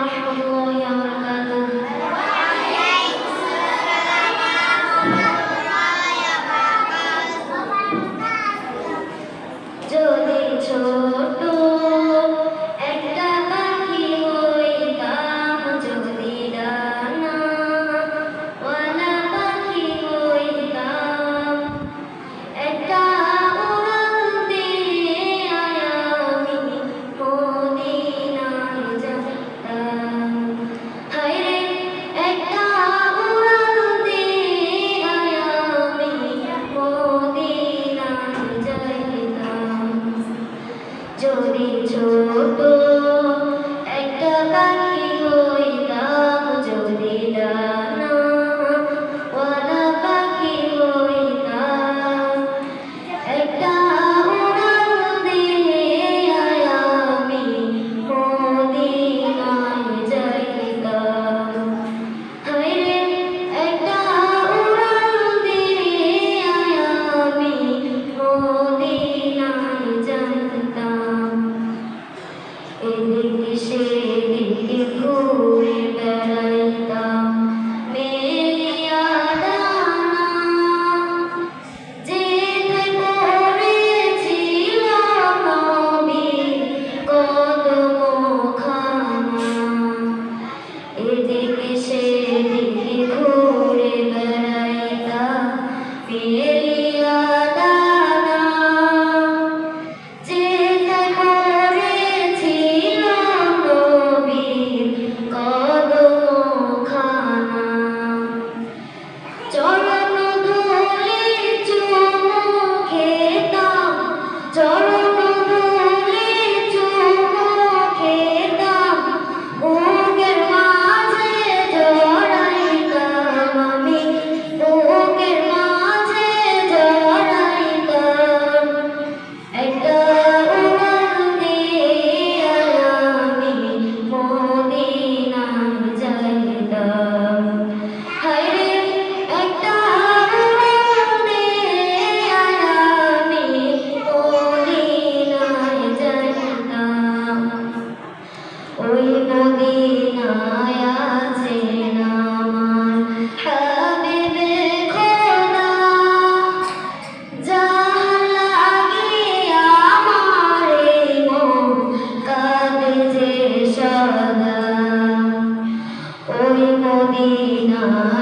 ورحمة الله وبركاته. যদি ছোট একটা পাখি হইতাম, যদি ডানাওয়ালা পাখি হইতাম, একটা উড়াল দিয়ে আমি মদিনায় যেতাম। হায়রে একটা উড়াল দিয়ে আমি মদিনায় যেতাম। যদি ছোট একটা পাখি হইতাম, যদি ডানাওয়ালা পাখি হইতাম, একটা উড়াল দিয়ে আমি মদিনায় যাইতাম। হায়রে একটা উড়াল দিয়ে আমি মদিনায় যাইতাম। এদিকে সেদিকে ঘুরে বেড়াইতাম মেলিয়া ডানা, যেতে পড়েছিলাম নবীর কদমখানা। এদিকে সেদিকে ঘুরে বেড়াইতাম মেলিয়া ডানা, যেতে পড়েছিলাম নবীর কদমখানা। চরণ ধুলি চুমু খেতাম, চরণ ধুলি চুমু খেতাম, বুকের মাঝে জড়াইতাম আমি, বুকের মাঝে জড়াইতাম। একটা উড়াল দিয়ে আমি মদিনায় যাইতাম। হায়রে একটা উড়াল দিয়ে আমি মদিনায় যাইতাম। ওই মদিনায় আছেন আমার হাবিবে খোদা, যার লাগিয়া আমার এই মন কাঁদে যে সদা। ওই মদিনায়